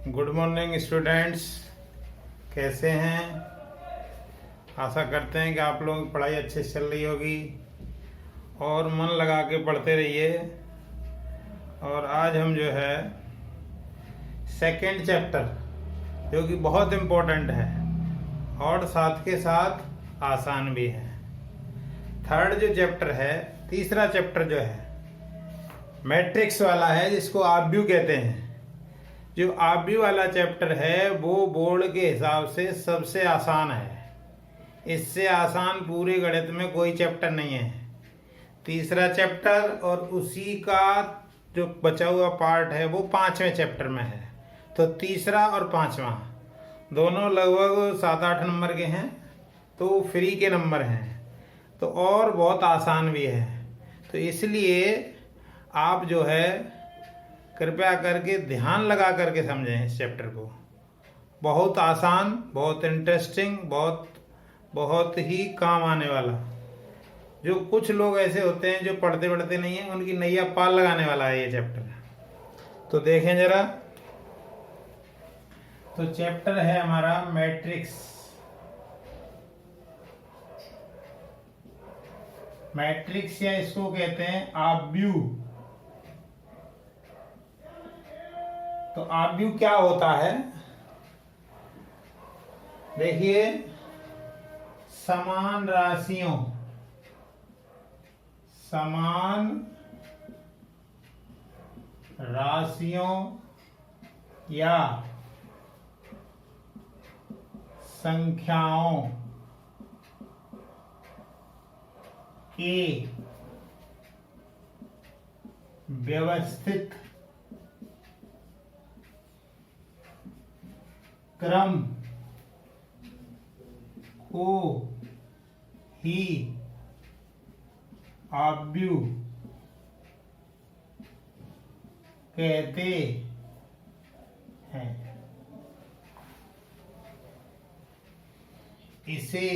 Good morning students, कैसे हैं। आशा करते हैं कि आप लोगों की पढ़ाई अच्छे से चल रही होगी और मन लगा के पढ़ते रहिए। और आज हम जो है सेकंड चैप्टर, जो कि बहुत इम्पोर्टेंट है और साथ के साथ आसान भी है। थर्ड जो चैप्टर है, तीसरा चैप्टर जो है मैट्रिक्स वाला है, जिसको आव्यूह कहते हैं। जो आव्यूह वाला चैप्टर है वो बोर्ड के हिसाब से सबसे आसान है। इससे आसान पूरे गणित में कोई चैप्टर नहीं है। तीसरा चैप्टर और उसी का जो बचा हुआ पार्ट है वो 5वें चैप्टर में है। तो तीसरा और 5वां दोनों लगभग 7-8 नंबर के हैं, तो फ्री के नंबर हैं, तो और बहुत आसान भी है। तो इसलिए आप जो है कृपया करके ध्यान लगा करके समझें इस चैप्टर को। बहुत आसान, बहुत इंटरेस्टिंग, बहुत बहुत ही काम आने वाला। जो कुछ लोग ऐसे होते हैं जो पढ़ते पढ़ते नहीं हैं, उनकी नैया पार लगाने वाला है ये चैप्टर। तो देखें जरा, तो चैप्टर है हमारा मैट्रिक्स। मैट्रिक्स या इसको कहते हैं आव्यूह। तो आव्यूह क्या होता है, देखिए, समान राशियों या संख्याओं के व्यवस्थित क्रम को ही आव्यूह कहते हैं। इसे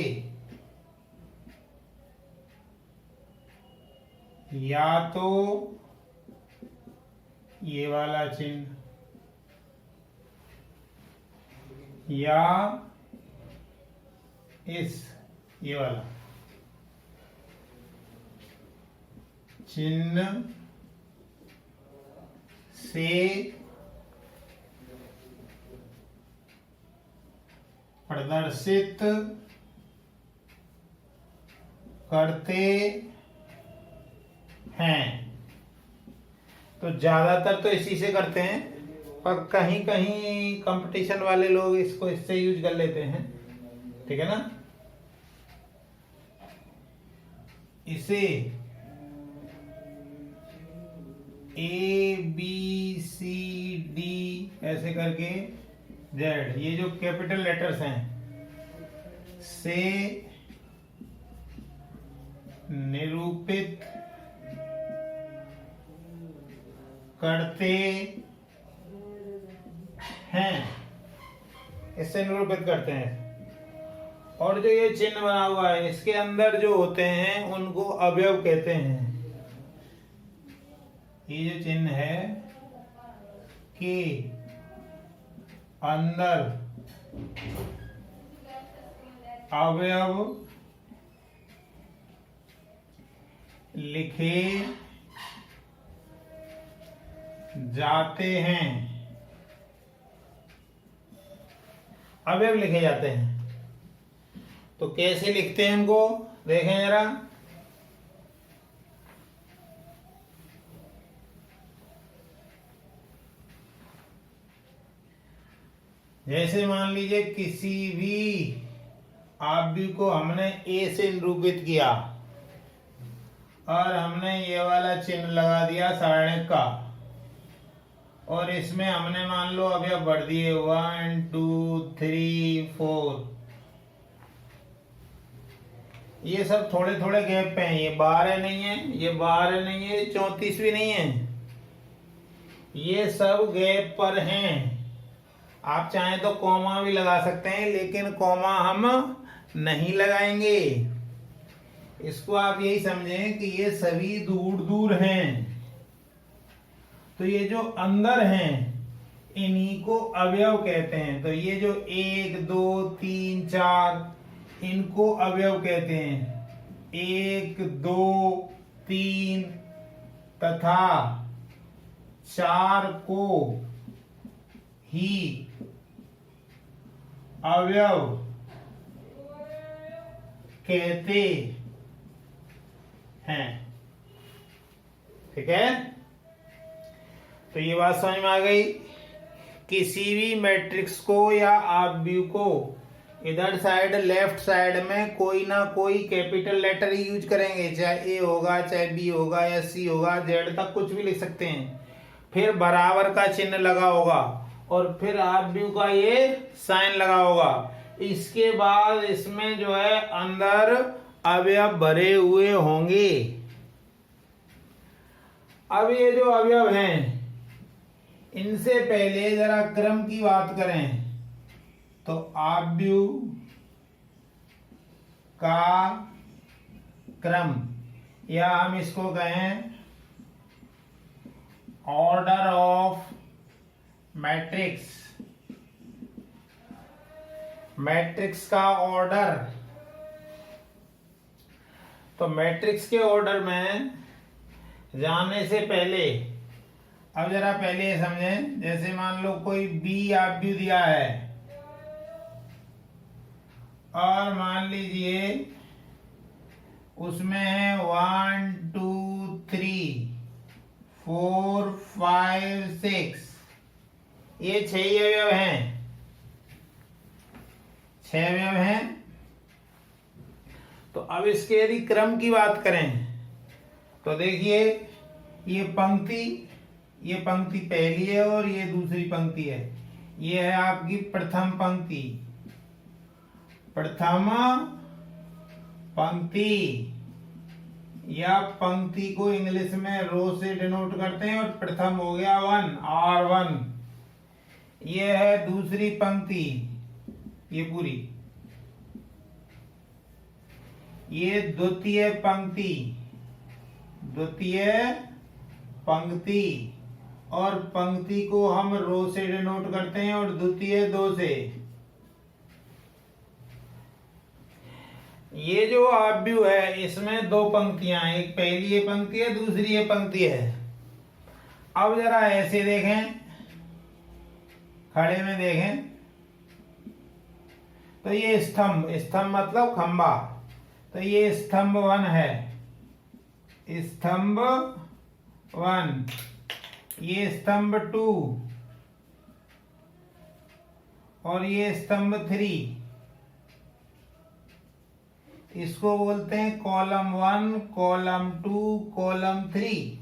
या तो ये वाला चिन्ह या ये वाला चिन्ह से प्रदर्शित करते हैं। तो ज्यादातर तो इसी से करते हैं, पर कहीं कहीं कंपटीशन वाले लोग इससे यूज कर लेते हैं, ठीक है ना। इसे ABCD ऐसे करके Z, ये जो कैपिटल लेटर्स हैं, से निरूपित करते हैं। इससे निरूपित करते हैं। और जो ये चिन्ह बना हुआ है, इसके अंदर जो होते हैं उनको अवयव कहते हैं। ये जो चिन्ह है के अंदर अवयव लिखे जाते हैं। अवयव लिखे जाते हैं। तो कैसे लिखते हैं इनको, देखें जरा। जैसे मान लीजिए किसी भी आव्यूह को हमने A से निरूपित किया और हमने ये वाला चिन्ह लगा दिया सारणी का, और इसमें हमने मान लो अवयव भर दिए 1 2 3 4। ये सब थोड़े थोड़े गैप पे हैं। ये 12 नहीं है, ये 12 नहीं है, 34 भी नहीं है, ये सब गैप पर हैं। आप चाहें तो कॉमा भी लगा सकते हैं, लेकिन कॉमा हम नहीं लगाएंगे। इसको आप यही समझें कि ये सभी दूर दूर हैं। तो ये जो अंदर हैं इन्हीं को अवयव कहते हैं। तो ये जो 1 2 3 4 इनको अवयव कहते हैं। 1 2 3 तथा 4 को ही अवयव कहते हैं। ठीक है, तो ये बात समझ में आ गई। किसी भी मैट्रिक्स को या आव्यूह को इधर साइड लेफ्ट साइड में कोई ना कोई कैपिटल लेटर ही यूज करेंगे, चाहे ए होगा, चाहे बी होगा, या सी होगा, जेड तक कुछ भी लिख सकते हैं। फिर बराबर का चिन्ह लगा होगा और फिर आव्यूह का ये साइन लगा होगा। इसके बाद इसमें जो है अंदर अवयव भरे हुए होंगे। अब ये जो अवयव हैं इनसे पहले जरा क्रम की बात करें तो आव्यूह का क्रम, या हम इसको कहें ऑर्डर ऑफ मैट्रिक्स, मैट्रिक्स का ऑर्डर। तो मैट्रिक्स के ऑर्डर में जाने से पहले अब जरा पहले ये समझें। जैसे मान लो कोई बी आव्यूह दिया है और मान लीजिए उसमें है 1 2 3 4 5 6, ये 6 अवयव हैं, 6 अवयव हैं। तो अब इसके यदि क्रम की बात करें तो देखिए ये पंक्ति पहली है और ये दूसरी पंक्ति है। ये है आपकी प्रथम पंक्ति, प्रथम पंक्ति, या पंक्ति को इंग्लिश में रो से डिनोट करते हैं, और प्रथम हो गया 1 R1। ये है दूसरी पंक्ति, ये पूरी, ये द्वितीय पंक्ति, द्वितीय पंक्ति, और पंक्ति को हम रो से डिनोट करते हैं और द्वितीय 2 से। ये जो आव्यूह है इसमें 2 पंक्तियां हैं, एक पहली ये पंक्ति है, दूसरी ये पंक्ति है। अब जरा ऐसे देखें, खड़े में देखें तो ये स्तंभ, स्तंभ मतलब खंबा, तो ये स्तंभ 1 है, स्तंभ 1, ये स्तंभ 2 और ये स्तंभ 3। इसको बोलते हैं कॉलम 1, कॉलम 2, कॉलम 3।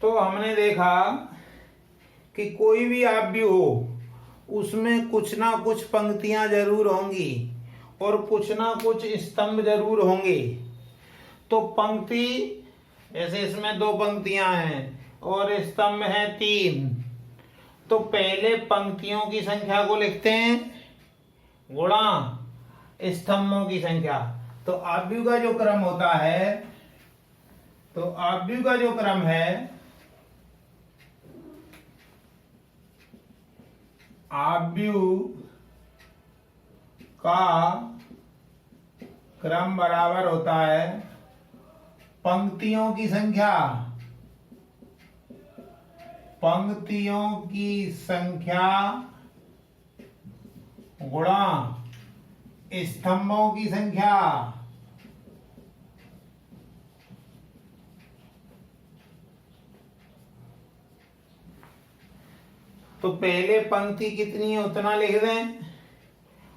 तो हमने देखा कि कोई भी आव्यूह हो उसमें कुछ ना कुछ पंक्तियां जरूर होंगी और कुछ ना कुछ स्तंभ जरूर होंगे। तो पंक्ति, जैसे इसमें 2 पंक्तियां हैं और स्तंभ है 3, तो पहले पंक्तियों की संख्या को लिखते हैं गुणा स्तंभों की संख्या। तो आव्यूह का जो क्रम होता है, तो आव्यूह का जो क्रम है, आव्यूह का क्रम बराबर होता है पंक्तियों की संख्या, पंक्तियों की संख्या गुणा स्तंभों की संख्या। तो पहले पंक्ति कितनी है उतना लिख दें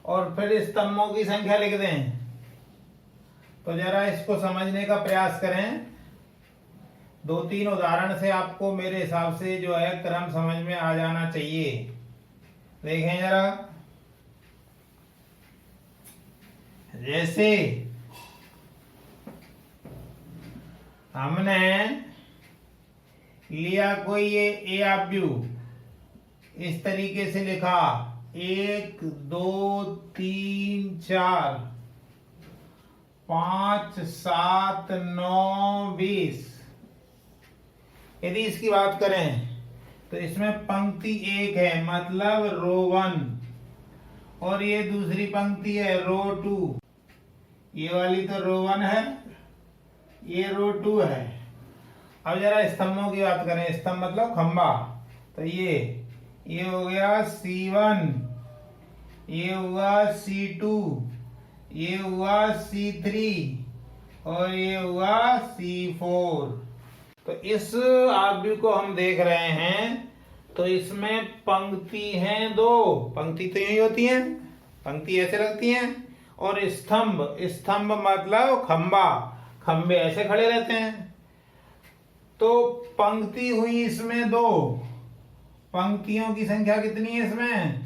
और फिर स्तंभों की संख्या लिख दें। तो जरा इसको समझने का प्रयास करें। 2-3 उदाहरण से आपको मेरे हिसाब से जो है क्रम समझ में आ जाना चाहिए। देखें जरा, जैसे हमने लिया कोई ये ए आव्यूह, इस तरीके से लिखा 1 2 3 4 5 7 9 20। यदि इसकी बात करें तो इसमें पंक्ति 1 है मतलब रो 1, और ये दूसरी पंक्ति है रो 2। ये वाली तो रो 1 है, ये रो 2 है। अब जरा स्तंभों की बात करें, स्तंभ मतलब खंबा, तो ये हो गया C1, ये हुआ C2, ये हुआ C3 और ये हुआ C4। तो इस आव्यूह को हम देख रहे हैं तो इसमें पंक्ति हैं 2, पंक्ति तो यही होती है, पंक्ति ऐसे लगती है, और स्तंभ मतलब खंबा, खंबे ऐसे खड़े रहते हैं। तो पंक्ति हुई इसमें 2, पंक्तियों की संख्या कितनी है इसमें?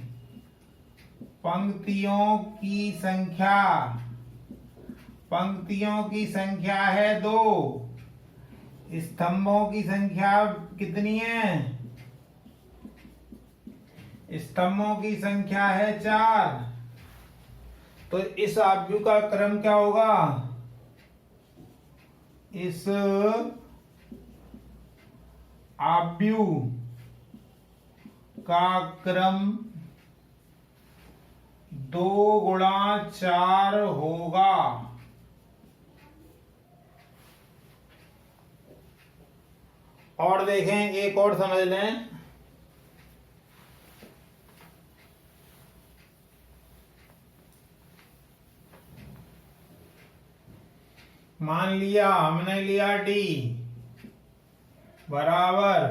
पंक्तियों की संख्या है 2। स्तंभों की संख्या कितनी है? स्तंभों की संख्या है 4। तो इस आव्यूह का क्रम क्या होगा? इस आव्यूह का क्रम 2 गुणा 4 होगा। और देखें, एक और समझ लें। मान लिया हमने लिया D बराबर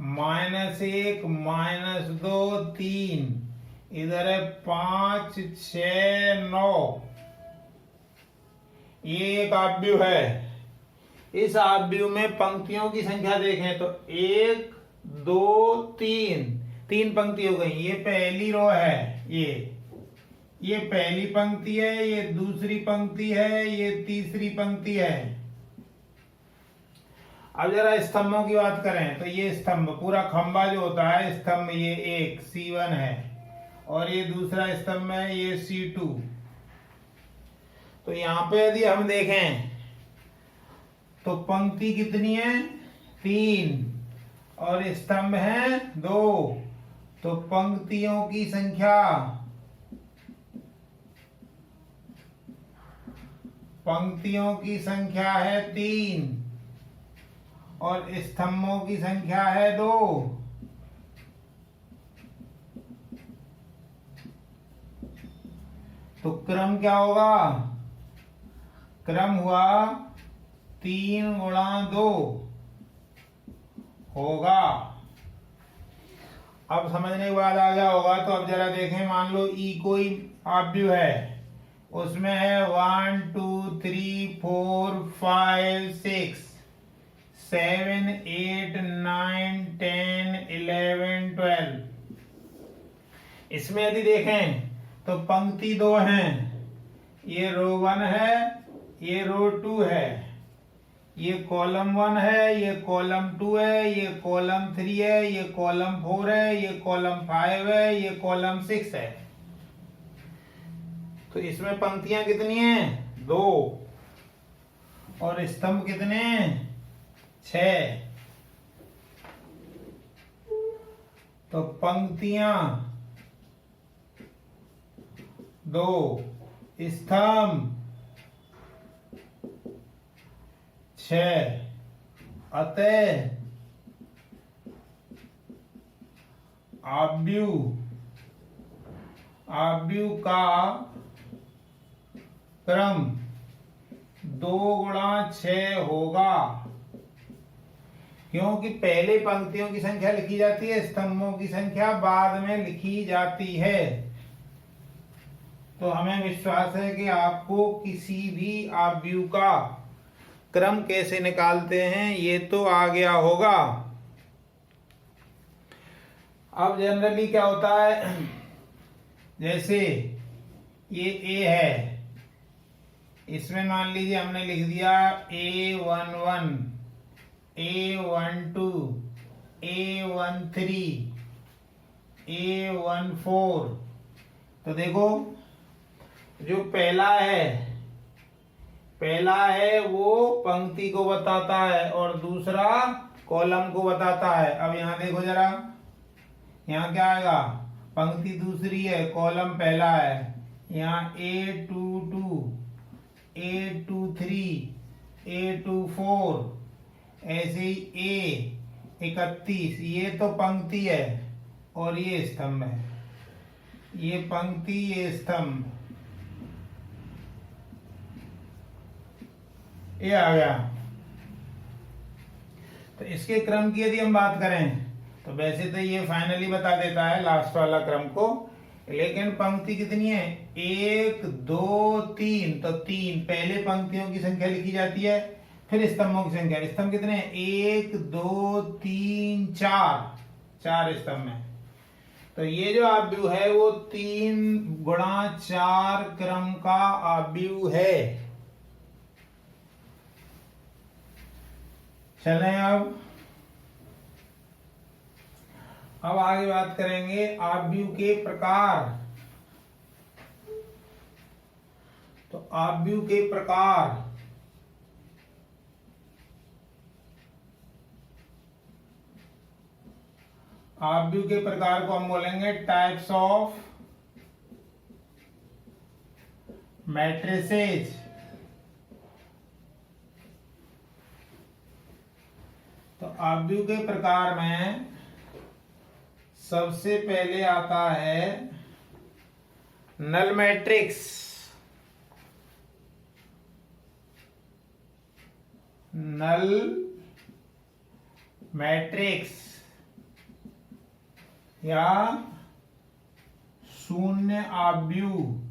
-1 -2 3, इधर है 5 6 9। ये एक आव्यूह है। इस आव्यूह में पंक्तियों की संख्या देखें तो 1 2 3 पंक्ति हो गई। ये पहली रो है, ये पहली पंक्ति है, ये दूसरी पंक्ति है, ये तीसरी पंक्ति है। अब जरा स्तंभों की बात करें तो ये स्तंभ पूरा खंबा जो होता है स्तंभ, ये एक C1 है और ये दूसरा स्तंभ है ये C2। तो यहां पे यदि हम देखें तो पंक्ति कितनी है? 3 और स्तंभ है 2। तो पंक्तियों की संख्या है 3 और स्तंभों की संख्या है 2। तो क्रम क्या होगा? क्रम हुआ 3 गुणा 2 होगा। अब समझने के बाद आ गया होगा। तो अब जरा देखें, मान लो E कोई आव्यूह है, उसमें है 1 2 3 4 5 6 7 8 9 10 11 12। इसमें यदि देखें तो पंक्ति 2 हैं, ये रो 1 है, ये रो 2 है, ये कॉलम 1 है, ये कॉलम 2 है, ये कॉलम 3 है, ये कॉलम 4 है, ये कॉलम 5 है, ये कॉलम 6 है। तो इसमें पंक्तियां कितनी हैं? 2 और स्तंभ कितने? 6। तो पंक्तियां 2, स्तंभ 6। अतः आव्यूह का क्रम 2 गुणा 6 होगा, क्योंकि पहले पंक्तियों की संख्या लिखी जाती है, स्तंभों की संख्या बाद में लिखी जाती है। तो हमें विश्वास है कि आपको किसी भी आव्यूह का क्रम कैसे निकालते हैं ये तो आ गया होगा। अब जनरली क्या होता है, जैसे ये A है, इसमें मान लीजिए हमने लिख दिया A11 A12 A13 A14। तो देखो, जो पहला है वो पंक्ति को बताता है और दूसरा कॉलम को बताता है। अब यहाँ देखो जरा, यहाँ क्या आएगा, पंक्ति दूसरी है, कॉलम पहला है। यहाँ A22, A23, A24, ऐसे ही A31, ये तो पंक्ति है और ये स्तंभ है। ये पंक्ति, ये स्तंभ, ये आ गया। तो इसके क्रम की यदि हम बात करें तो वैसे तो ये फाइनली बता देता है लास्ट वाला क्रम को, लेकिन पंक्ति कितनी है, 1 2 3, तो 3 पहले पंक्तियों की संख्या लिखी जाती है, फिर स्तंभों की संख्या। स्तंभ कितने हैं, 1 2 3 4 स्तंभ है। तो ये जो आव्यूह है वो 3 × 4 क्रम का आव्यूह है। चलें अब आगे बात करेंगे आव्यूह के प्रकार। तो आव्यूह के प्रकार, आव्यूह के प्रकार को हम बोलेंगे टाइप्स ऑफ मैट्रिसेज। तो आव्यूह के प्रकार में सबसे पहले आता है नल मैट्रिक्स। नल मैट्रिक्स या शून्य आव्यूह।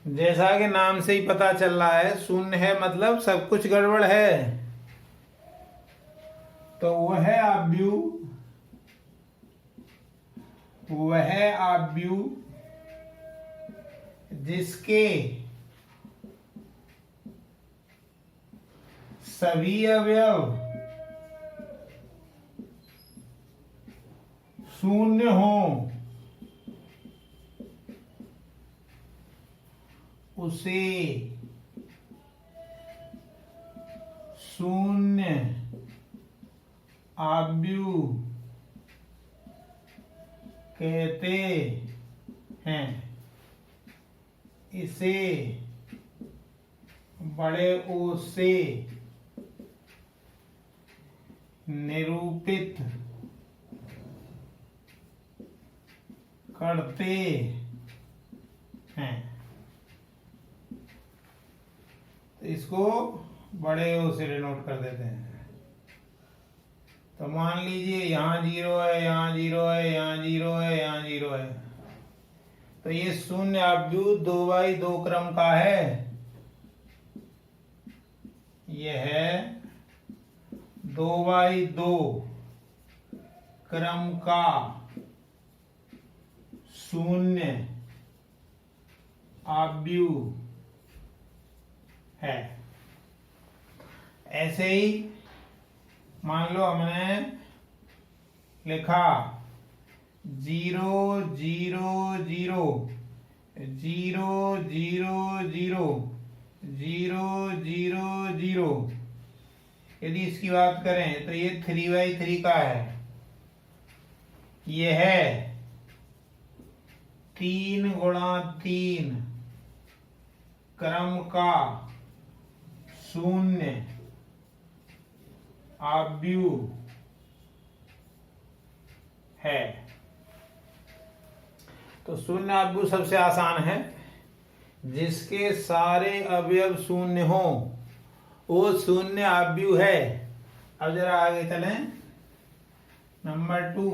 जैसा कि नाम से ही पता चल रहा है, शून्य है मतलब सब कुछ गड़बड़ है। तो वह आव्यूह जिसके सभी अवयव शून्य हों, उसे शून्य आव्यूह कहते हैं। इसे बड़े ओ से निरूपित करते हैं। तो इसको बड़े ओ से डिनोट कर देते हैं। तो मान लीजिए यहाँ 0 है, यहाँ 0 है, यहाँ 0 है, यहाँ 0 है। तो ये शून्य आव्यूह 2x2 क्रम का है। यह है 2x2 क्रम का शून्य आव्यूह है। ऐसे ही मान लो हमने लिखा 0 0 0 0 0 0 0 0 0। यदि इसकी बात करें तो ये 3x3 का है। ये है 3 × 3 क्रम का शून्य आव्यूह है। तो शून्य आव्यूह सबसे आसान है, जिसके सारे अवयव शून्य हो वो शून्य आव्यूह है। अब जरा आगे चलें। नंबर 2,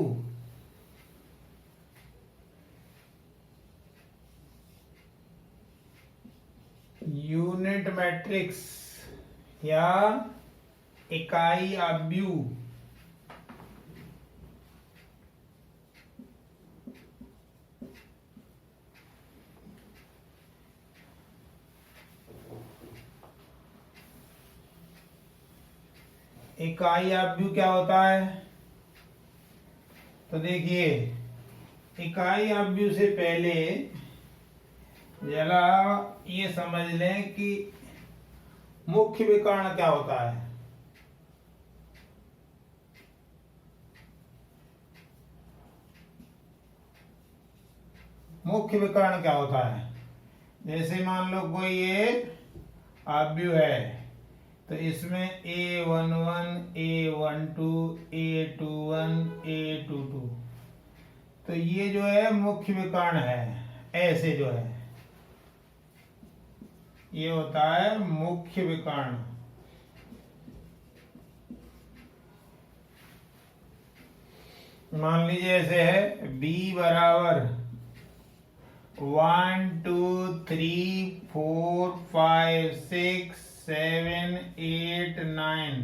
यूनिट मैट्रिक्स या इकाई आव्यूह। इकाई आव्यूह क्या होता है? तो देखिए, इकाई आव्यूह से पहले जरा ये समझ लें कि मुख्य विकर्ण क्या होता है। मुख्य विकर्ण क्या होता है? जैसे मान लो कोई एक आव्यूह है, तो इसमें A11, A12, A21, A22, तो ये जो है मुख्य विकर्ण है। ऐसे जो है ये होता है मुख्य विकर्ण। मान लीजिए ऐसे है B बराबर 1 2 3 4 5 6 7 8 9,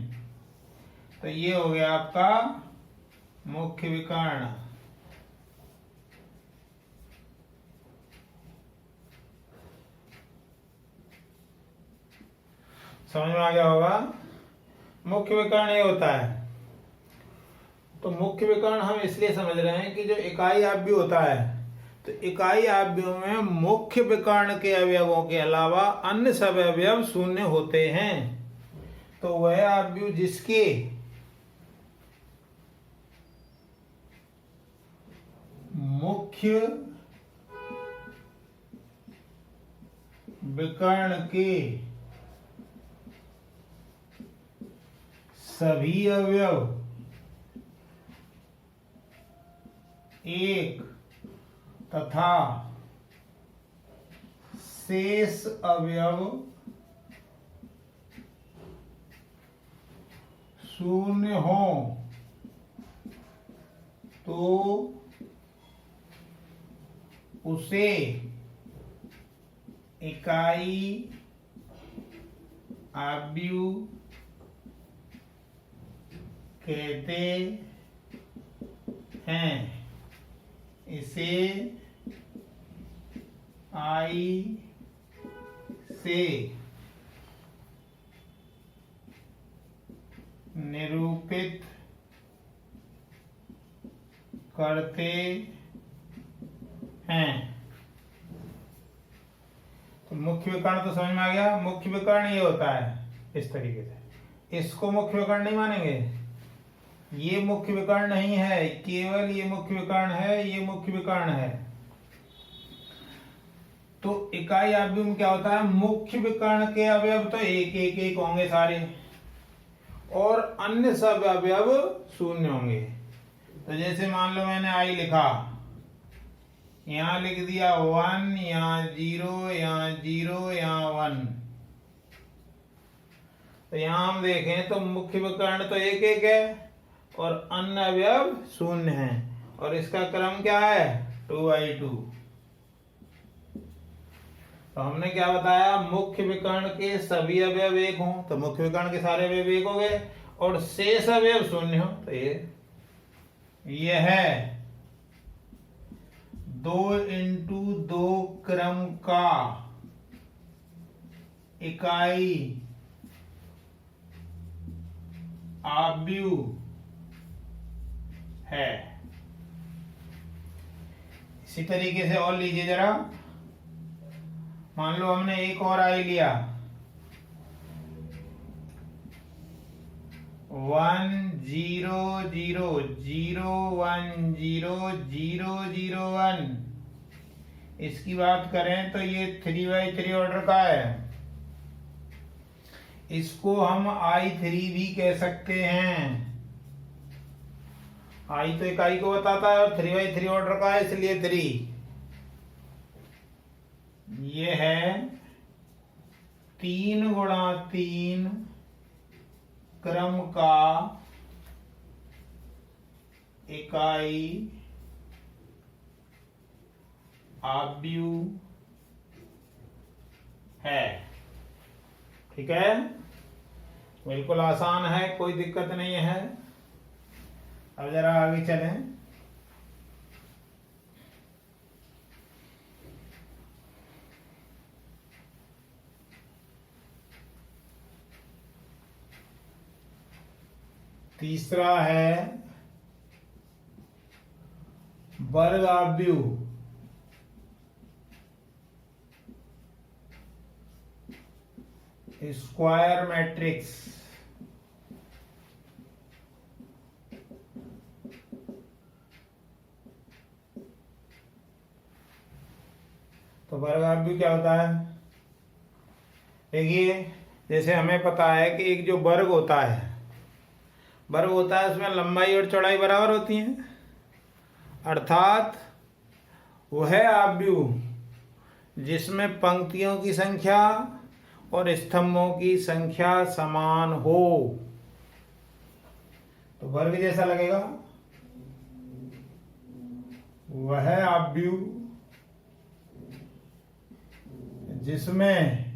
तो ये हो गया आपका मुख्य विकर्ण। समझ में आ गया होगा। मुख्य विकर्ण ये होता है। तो मुख्य विकर्ण हम इसलिए समझ रहे हैं कि जो इकाई आव्यूह होता है, तो इकाई आव्यूह में मुख्य विकर्ण के अवयवों के अलावा अन्य सब अवयव शून्य होते हैं। तो वह आव्यूह जिसके मुख्य विकर्ण के सभी अवयव एक तथा शेष अवयव शून्य हो, तो उसे इकाई आव्यूह कहते हैं। इसे I से निरूपित करते हैं। तो मुख्य विकर्ण तो समझ में आ गया। मुख्य विकर्ण ये होता है इस तरीके से। इसको मुख्य विकर्ण नहीं मानेंगे, ये मुख्य विकर्ण नहीं है, केवल ये मुख्य विकर्ण है, ये मुख्य विकर्ण है। तो इकाई आव्यूह में क्या होता है? मुख्य विकर्ण के अवयव तो एक एक एक होंगे सारे, और अन्य सब अवयव शून्य होंगे। तो जैसे मान लो मैंने I लिखा, यहां लिख दिया 1, यहाँ 0, यहाँ 0, यहाँ 1। तो यहां हम देखें तो मुख्य विकर्ण तो एक एक है और अन्य अवयव शून्य है, और इसका क्रम क्या है? 2/2। तो हमने क्या बताया? मुख्य विकर्ण के सभी अवयव एक हों, तो मुख्य विकर्ण के सारे अवयव एक हो गए, और शेष अवयव शून्य हो, तो ये है 2x2 क्रम का इकाई आव्यूह है। इसी तरीके से और लीजिए जरा। मान लो हमने एक और I लिया, 1 0 0 0 1 0 0 0 1। इसकी बात करें तो ये 3/3 ऑर्डर का है। इसको हम I3 भी कह सकते हैं। I तो इकाई को बताता है और 3/3 ऑर्डर का है, इसलिए 3। ये है 3x3 क्रम का इकाई आव्यूह है। ठीक है, बिल्कुल आसान है, कोई दिक्कत नहीं है। अब जरा आगे चलें। तीसरा है वर्ग आव्यूह। Square matrix. तो वर्ग आव्यूह क्या होता है? देखिए, जैसे हमें पता है कि एक जो वर्ग होता है उसमें लंबाई और चौड़ाई बराबर होती है, अर्थात वह आव्यूह जिसमें पंक्तियों की संख्या और स्तंभों की संख्या समान हो तो वर्ग जैसा लगेगा। वह आव्यूह जिसमें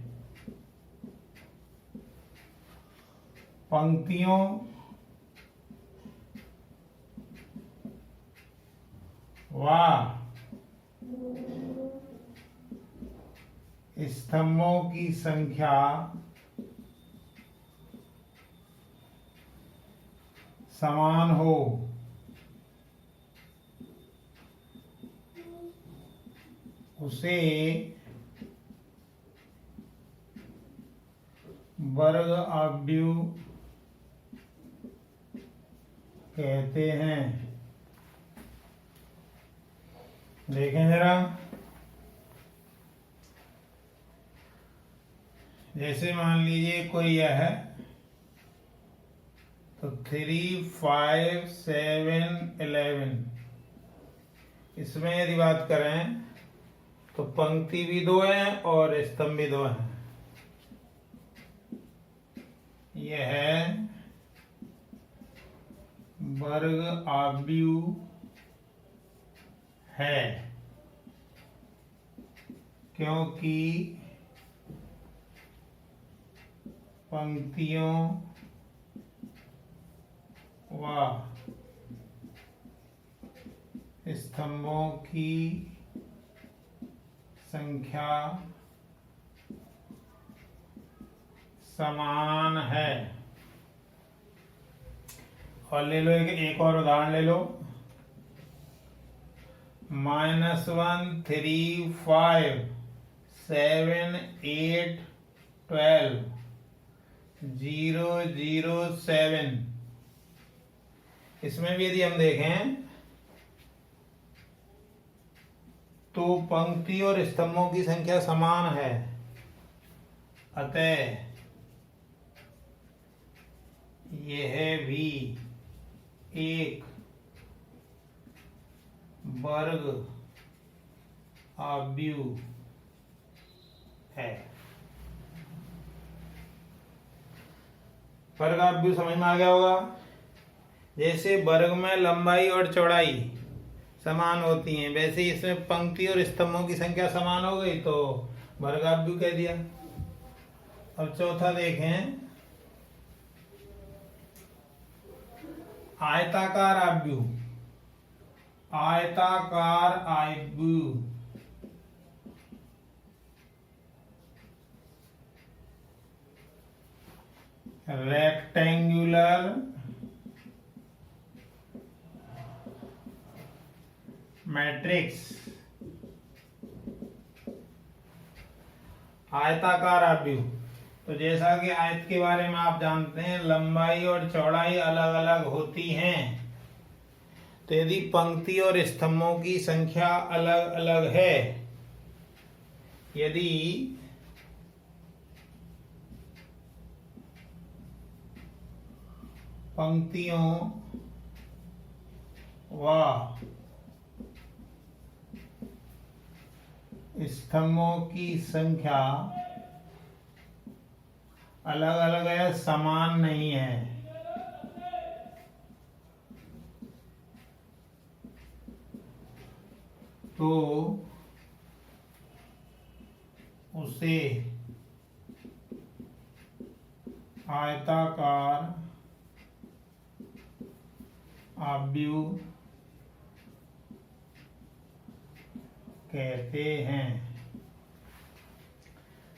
पंक्तियों व स्तंभों की संख्या समान हो उसे वर्ग आव्यूह कहते हैं। देखें जरा, जैसे मान लीजिए कोई यह है तो 3, 5, 7, 11, इसमें यदि बात करें तो पंक्ति भी 2 है और स्तंभ भी 2 है। यह वर्ग आव्यूह है क्योंकि पंक्तियों व स्तंभों की संख्या समान है। और ले लो एक और उदाहरण ले लो, -1, 3, 5, 7, 8, 12, 0, 0, 7। इसमें भी यदि हम देखें तो पंक्ति और स्तंभों की संख्या समान है, अतः यह भी एक वर्ग आव्यूह है। वर्ग आव्यूह समझ में आ गया होगा। जैसे वर्ग में लंबाई और चौड़ाई समान होती हैं, वैसे ही इसमें पंक्ति और स्तंभों की संख्या समान हो गई तो वर्ग आव्यूह कह दिया। अब चौथा देखें, आयताकार आव्यूह। आयताकार आव्यूह रेक्टेंगुलर मैट्रिक्स। आयताकार आव्यूह, तो जैसा कि आयत के बारे में आप जानते हैं लंबाई और चौड़ाई अलग अलग होती हैं, तो यदि पंक्ति और स्तंभों की संख्या अलग अलग है, यदि पंक्तियों व स्तंभों की संख्या अलग अलग है, समान नहीं है, तो उसे आयताकार आव्यूह कहते हैं।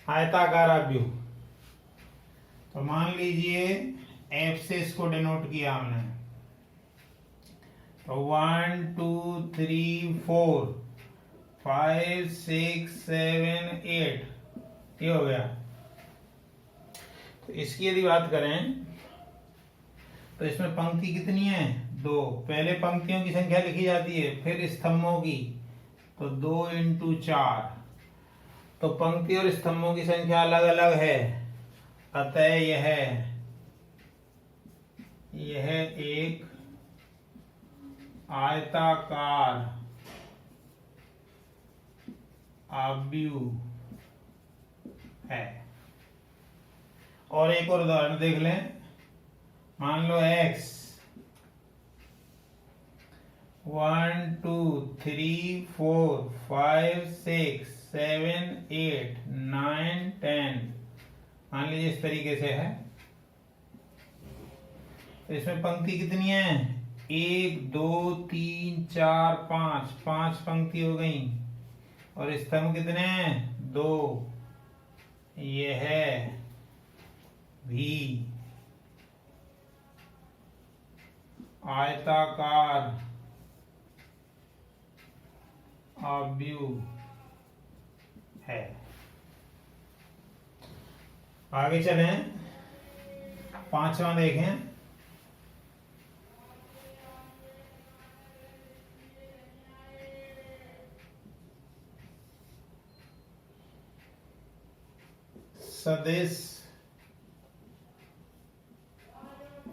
आयताकार आव्यूह, तो मान लीजिए F से इसको डिनोट किया हमने, तो 1, 2, 3, 4, 5, 6, 7, 8 ये हो गया। तो इसकी यदि बात करें तो इसमें पंक्ति कितनी है? 2। पहले पंक्तियों की संख्या लिखी जाती है, फिर स्तंभों की, तो 2 इंटू 4। तो पंक्ति और स्तंभों की संख्या अलग अलग है, अतः यह एक आयताकार आव्यूह है। और एक और उदाहरण देख लें। मान लो x 1 2 3 4 5 6 7 8 9 10 मान लीजिए इस तरीके से है। तो इसमें पंक्ति कितनी है? 1 2 3 4 5 5 पंक्ति हो गई। और स्तंभ कितने हैं? 2। यह भी आयताकार आव्यूह है। आगे चलें, 5वां देखें। सदिश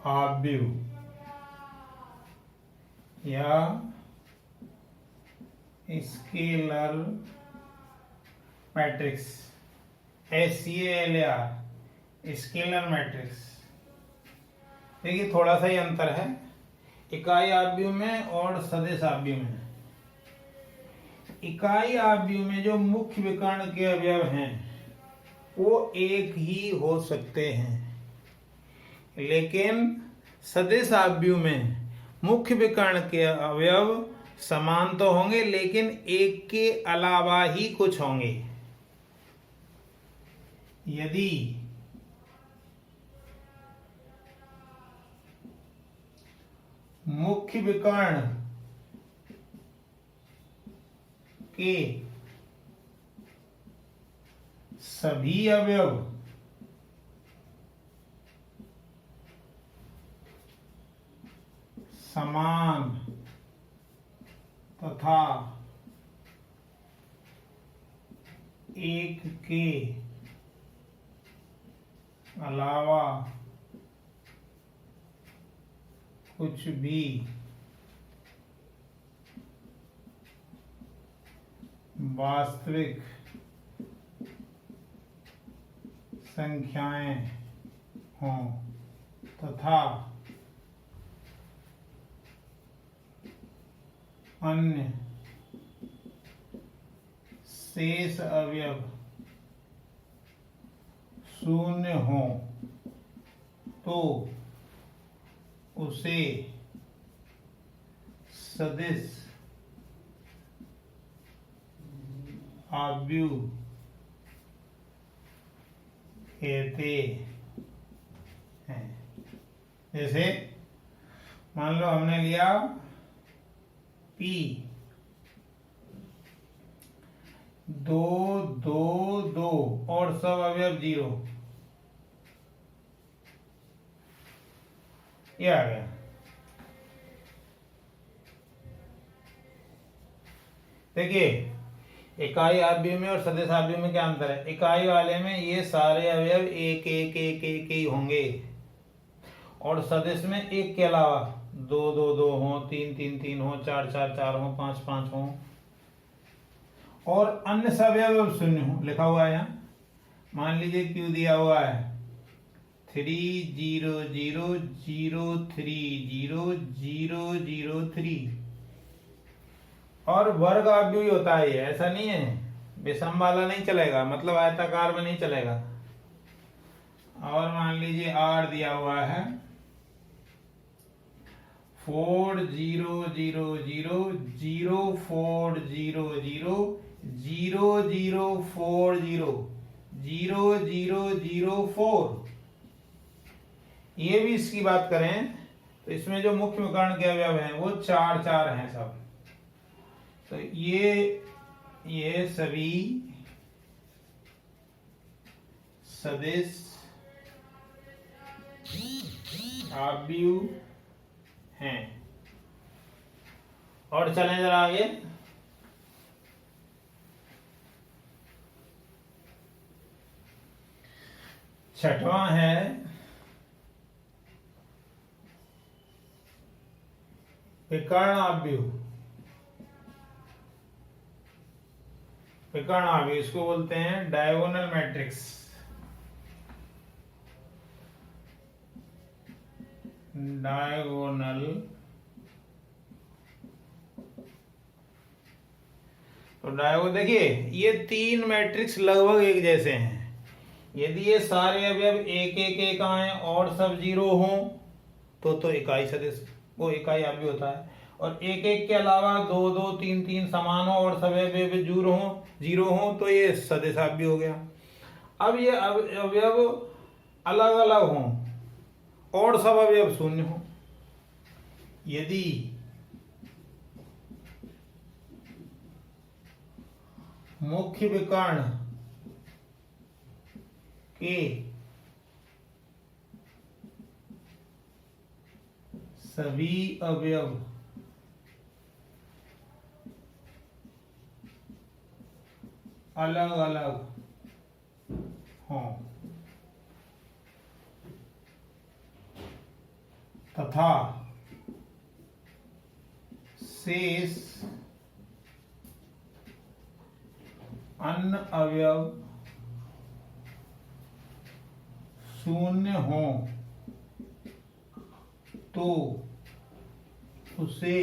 आव्यूह या scalar matrix, SCALAR, scalar matrix. देखिए थोड़ा सा ही अंतर है इकाई आव्यूह में और सदिश आव्यूह में। इकाई आव्यूह में जो मुख्य विकर्ण के अवयव हैं वो एक ही हो सकते हैं, लेकिन सदिश आव्यूह में मुख्य विकर्ण के अवयव समान तो होंगे, लेकिन एक के अलावा ही कुछ होंगे। यदि मुख्य विकर्ण के सभी अवयव समान तथा एक के अलावा कुछ भी वास्तविक संख्याएं हों तथा अन्य शेष अवयव शून्य हों तो उसे सदिश आव्यूह कहते हैं। जैसे मान लो हमने लिया P 2 2 2 और सब अवयव 0, ये आ गया। देखिए इकाई आव्यूह में और सदिश आव्यूह में क्या अंतर है? इकाई वाले में ये सारे अवयव एक एक एक एक ही होंगे, और सदिश में एक के अलावा 2 2 2 हो, 3 3 3 हो, 4 4 4 हो, 5 5 हो, और अन्य सब अवयव शून्य हो। लिखा हुआ है यहाँ, मान लीजिए Q दिया हुआ है 3 0 0 0 3 0 0 0 3, और वर्ग आव्यूह होता है ये, ऐसा नहीं है विषम वाला नहीं चलेगा, मतलब आयताकार में नहीं चलेगा। और मान लीजिए R दिया हुआ है 4 0 0 0 0 4 0 0 0 0 4 0 0 0 0 4। ये भी इसकी बात करें तो इसमें जो मुख्य विकर्ण के अवयव हैं वो 4 4 हैं सब। तो ये सभी सदिश आव्यूह हैं। और चलें जरा आगे। छठवां है विकर्ण आव्यूह। विकर्ण आव्यूह इसको बोलते हैं डायगोनल मैट्रिक्स। डायगोनल तो डायगोनल देखिए ये तीन मैट्रिक्स लगभग एक जैसे हैं। यदि ये सारे अवयव एक एक एक आए और सब जीरो हों तो इकाई सदिश वो इकाई आव्यूह होता है। और एक एक के अलावा दो दो तीन तीन समान हो और सब अवयव जीरो हो तो ये सदिश आव्यूह हो गया। अब ये अवयव अलग अलग हों और सब अवयव शून्य हो, यदि मुख्य विकर्ण के सभी अवयव अलग अलग हों तथा शेष अन्य अवयव शून्य हो तो उसे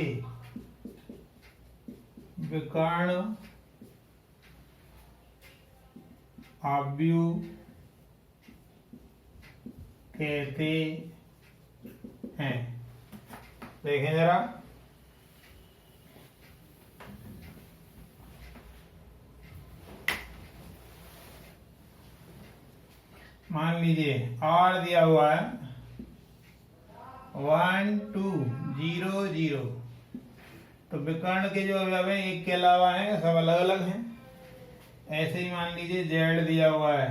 विकर्ण आव्यूह कहते हैं। देखें जरा, मान लीजिए R दिया हुआ है 1 2 0 0, तो विकर्ण के जो अवयव हैं एक के अलावा हैं सब अलग अलग हैं। ऐसे ही मान लीजिए Z दिया हुआ है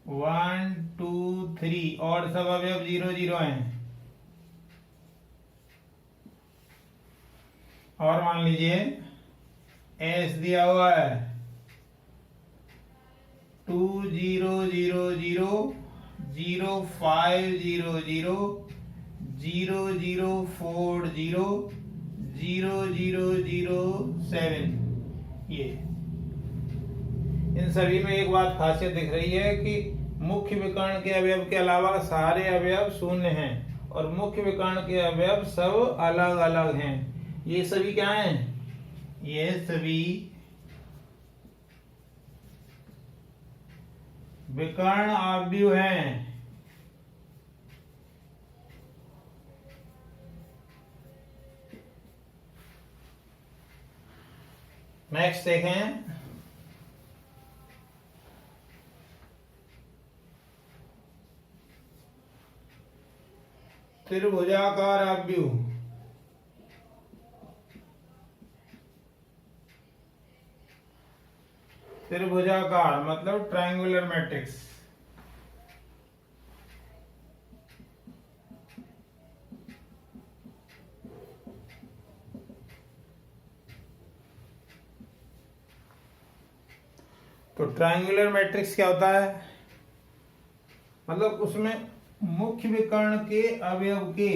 1 2 3 और सब अवयव 0 0 हैं। और मान लीजिए S दिया हुआ है 2 0 0 0 0 5 0 0 0 0 4 0 0 0 0 7। ये इन सभी में एक बात खासियत दिख रही है कि मुख्य विकर्ण के अवयव के अलावा सारे अवयव शून्य हैं और मुख्य विकर्ण के अवयव सब अलग अलग हैं। ये सभी क्या हैं? ये सभी विकर्ण आव्यूह हैं। नेक्स्ट देखें, त्रिभुजाकार आव्यूह। त्रिभुजाकार मतलब ट्रायंगुलर मैट्रिक्स। तो ट्रायंगुलर मैट्रिक्स क्या होता है? मतलब उसमें मुख्य विकर्ण के अवयव के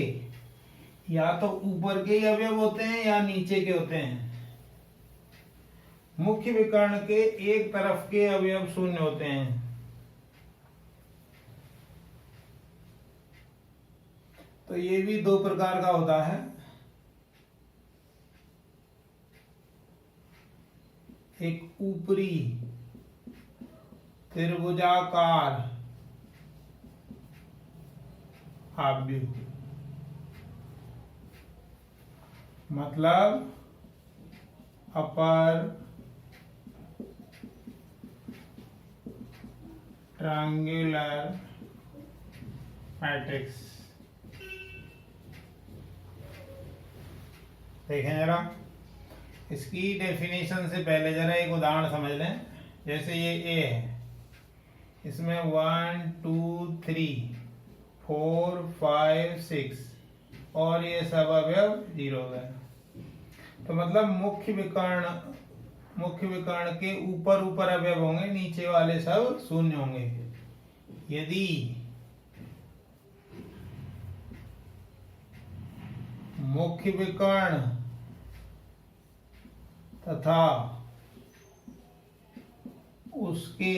या तो ऊपर के ही अवयव होते हैं या नीचे के होते हैं। मुख्य विकर्ण के एक तरफ के अवयव शून्य होते हैं। तो ये भी दो प्रकार का होता है, एक ऊपरी त्रिभुजाकार आव्यूह, मतलब अपर ट्रायंगुलर मैट्रिक्स। देखें जरा, इसकी डेफिनेशन से पहले जरा एक उदाहरण समझ लें। जैसे ये A है, इसमें 1 2 3 4 5 6 और ये सब अवयव 0 गए। तो मतलब मुख्य विकर्ण के ऊपर ऊपर अवयव होंगे, नीचे वाले सब शून्य होंगे। यदि मुख्य विकर्ण तथा उसके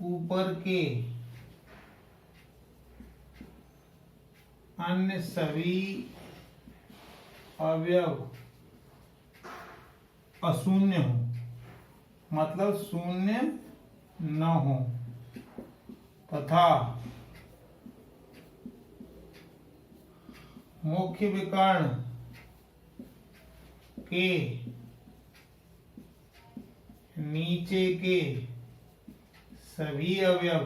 ऊपर के अन्य सभी अवयव अशून्य हो, मतलब शून्य न हो, तथा मुख्य विकर्ण के नीचे के सभी अवयव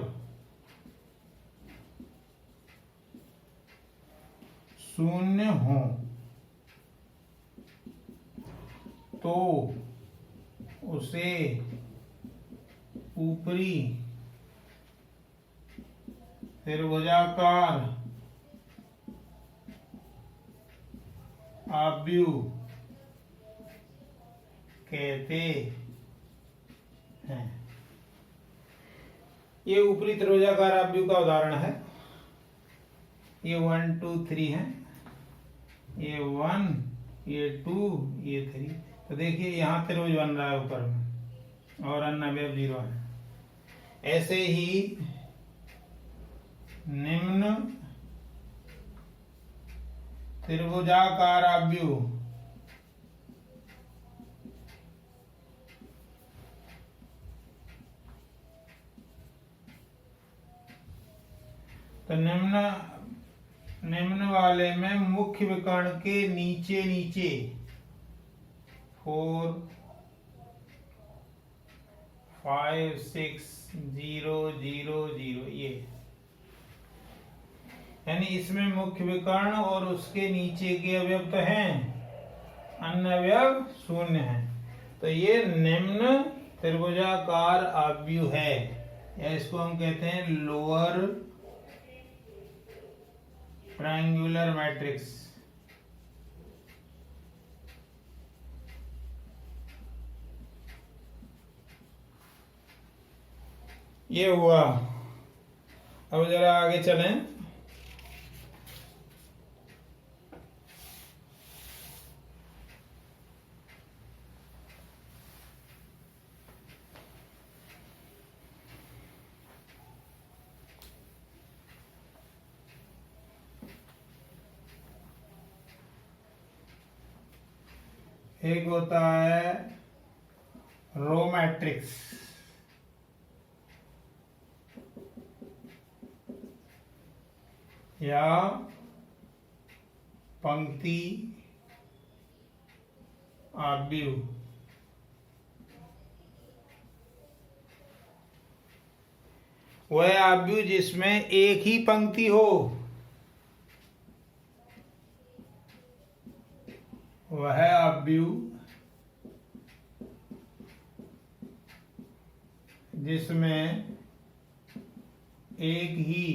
शून्य हो, तो उसे ऊपरी त्रिभुजाकार आव्यूह कहते हैं। ये ऊपरी त्रिभुजाकार आव्यूह का उदाहरण है। ये 1 2 3 है, ये 1 ये 2 ये 3। तो देखिए यहाँ त्रिभुज बन रहा है ऊपर में और अन्य अवयव 0 है। ऐसे ही निम्न त्रिभुजाकार आव्यूह तो निम्न वाले में मुख्य विकर्ण के नीचे नीचे 4 5 6 0 0 0 ये, यानी इसमें मुख्य विकर्ण और उसके नीचे के अवयव तो हैं, अन्य अवयव शून्य हैं। तो ये निम्न त्रिभुजाकार आव्यूह है, या इसको हम कहते हैं लोअर ट्रायंगुलर मैट्रिक्स। ये हुआ। अब जरा आगे चलें। एक होता है रो मैट्रिक्स, या पंक्ति आव्यूह। वह आव्यूह जिसमें एक ही पंक्ति हो, वह आव्यूह जिसमें एक ही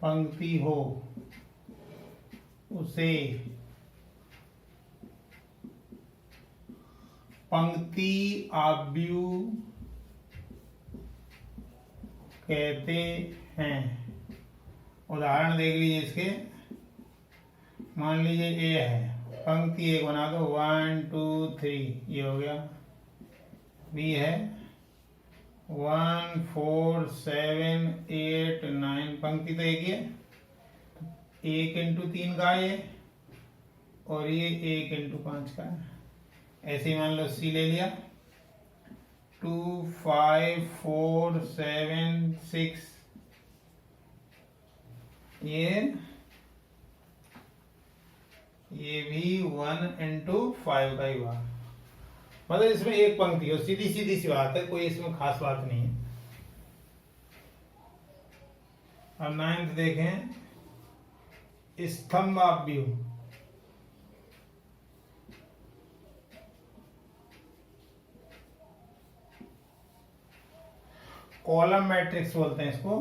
पंक्ति हो, उसे पंक्ति आव्यूह कहते हैं। उदाहरण देख लीजिए इसके। मान लीजिए ए है, पंक्ति एक बना दो 1 2 3 ये हो गया। बी है 1 4 7 8 9, पंक्ति तो एक ही है, 1 इंटू 3 का ये, और ये 1 इंटू 5 का है। ऐसे ही मान लो सी ले लिया 2 5 4 7 6, ये भी 1 इंटू 5 का ही हुआ। मतलब इसमें एक पंक्ति हो, सीधी सीधी सी बात है, कोई इसमें खास बात नहीं है। अब 9th देखें, स्तंभ आव्यूह। कॉलम मैट्रिक्स बोलते हैं इसको,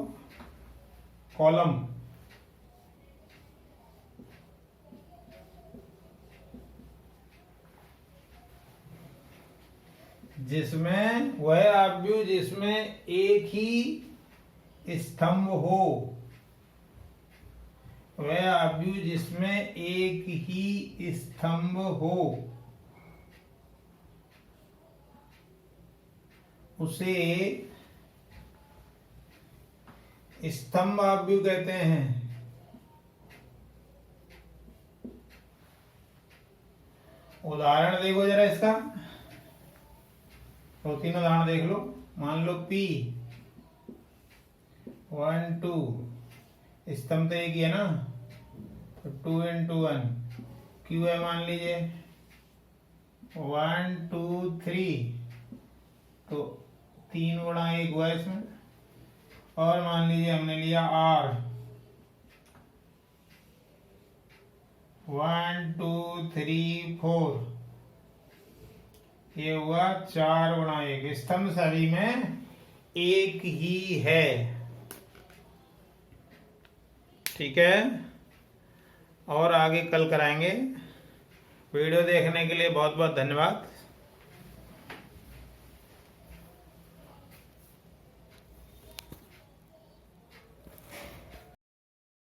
कॉलम। जिसमें वह आव्यूह जिसमें एक ही स्तंभ हो, वह आव्यूह जिसमें एक ही स्तंभ हो उसे स्तंभ आव्यूह कहते हैं। उदाहरण देखो जरा इसका, दो तीन उदाहरण देख लो। मान लो P 1 2, स्तंभ तो एक ही है ना, तो 2 into 1। Q है मान लीजिए 1 2 3, तो 3 गुणा 1 हुआ इसमें। और मान लीजिए हमने लिया R 1 2 3 4, ये हुआ 4 गुणा 1। स्तंभ सभी में एक ही है। ठीक है, और आगे कल कराएंगे। वीडियो देखने के लिए बहुत बहुत धन्यवाद।